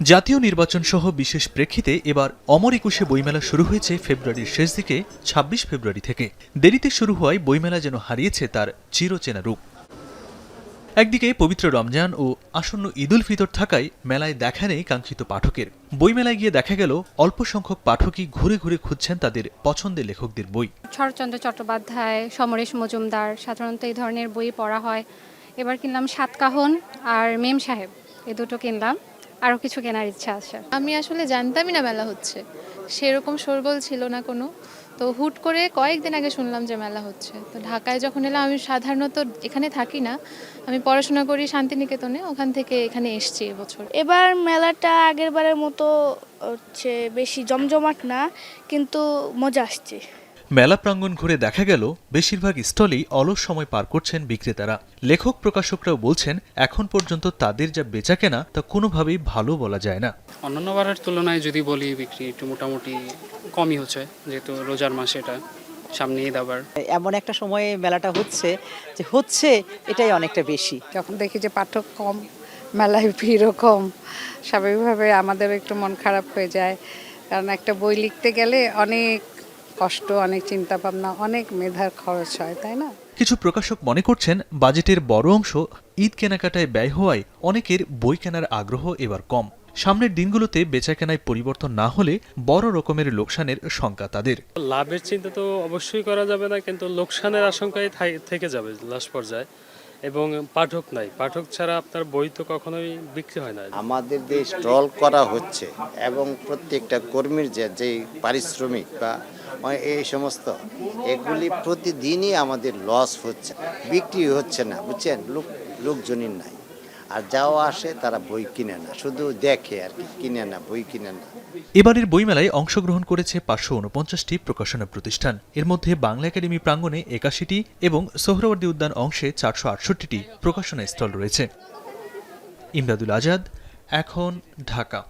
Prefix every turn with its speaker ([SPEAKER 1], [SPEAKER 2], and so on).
[SPEAKER 1] জাতীয় নির্বাচন সহ বিশেষ প্রেক্ষিতে এবার অমর একুশে বইমেলা শুরু হয়েছে ফেব্রুয়ারির শেষ দিকে ২৬ ফেব্রুয়ারি থেকে। দেরিতে শুরু হওয়ায় বইমেলা যেন হারিয়েছে তার চিরচেনা রূপ। একদিকে পবিত্র রমজান ও আসন্ন ঈদ উল ফিতর থাকায় মেলায় দেখা নেই কাঙ্ক্ষিত পাঠকের। বইমেলায় গিয়ে দেখা গেল অল্প সংখ্যক পাঠকই ঘুরে ঘুরে খুঁজছেন তাদের পছন্দের লেখকদের বই।
[SPEAKER 2] শরৎচন্দ্র চট্টোপাধ্যায়, সমরেশ মজুমদার, সাধারণত এই ধরনের বই পড়া হয়। এবার কিনলাম সাতকাহন আর মেম সাহেব, এই দুটো কিনলাম। আরও কিছু কেনার ইচ্ছা আছে।
[SPEAKER 3] আমি আসলে জানতামই না মেলা হচ্ছে, সেরকম শোরগোল ছিল না কোনো। তো হুট করে কয়েকদিন আগে শুনলাম যে মেলা হচ্ছে। তো ঢাকায় যখন এলাম, আমি সাধারণত এখানে থাকি না, আমি পড়াশোনা করি শান্তিনিকেতনে, ওখান থেকে এখানে এসেছি এবছর।
[SPEAKER 4] এবার মেলাটা আগের বারের মতো বেশি জমজমাট না, কিন্তু মজা আসছে।
[SPEAKER 1] মেলা প্রাঙ্গণ ঘুরে দেখা গেল বেশিরভাগ স্টলেই অলস সময় পার করছেন বিক্রেতারা। লেখক প্রকাশকরাও বলছেন এখন পর্যন্ত তাদের যা বেচাকেনা তা কোনোভাবেই ভালো বলা যায় না।
[SPEAKER 5] অন্যান্য বারের তুলনায় যদি বলি, বিক্রি একটু মোটামুটি কমই হচ্ছে, যেহেতু রোজার মাস, এটা সামনে ঈদ। আবার
[SPEAKER 6] এমন একটা সময়ে মেলাটা হচ্ছে এটাই অনেকটা বেশি।
[SPEAKER 7] যখন দেখি যে পাঠক কম, মেলায় ভিড়ও কম, স্বাভাবিকভাবে আমাদেরও একটু মন খারাপ হয়ে যায়। কারণ একটা বই লিখতে গেলে অনেক কষ্ট, অনেক চিন্তা ভাবনা, অনেক মেধার খরচ হয়, তাই না?
[SPEAKER 1] কিছু প্রকাশক মনে করছেন বাজেটের বড় অংশ ঈদ কেনাকাটায় ব্যয় হওয়ায় অনেকের বই কেনার আগ্রহ এবার কম। সামনের দিনগুলোতে বেচাকেনায় পরিবর্তন না হলে বড় রকমের লোকসানের শঙ্কা তাদের।
[SPEAKER 8] লাভের চিন্তা তো অবশ্যই করা যাবে না, কিন্তু লোকসানের আশঙ্কাই থেকে যাবে লাস্ট পর্যায়ে। এবং পাঠক নাই, পাঠক ছাড়া আপনার বই তো কখনোই বিক্রি হয় না।
[SPEAKER 9] আমাদের যে স্টল করা হচ্ছে এবং প্রত্যেকটা কর্মীর যে পারিশ্রমিক বা এই সমস্ত এগুলি প্রতিদিনই আমাদের লস হচ্ছে, বিক্রি হচ্ছে না, বুঝছেন? লোকজনই নাই, আর যাও আসে তারা বই কিনে না, শুধু দেখে আর কি, কিনে না, বই কিনে না।
[SPEAKER 1] এবারের বইমেলায় অংশগ্রহণ করেছে ৫৪৯টি প্রকাশনা প্রতিষ্ঠান। এর মধ্যে বাংলা একাডেমি প্রাঙ্গণে ৮১টি এবং সোহরাওয়ার্দী উদ্যান অংশে ৪৬৮টি প্রকাশনা স্টল রয়েছে। ইমদাদুল আজাদ, এখন, ঢাকা।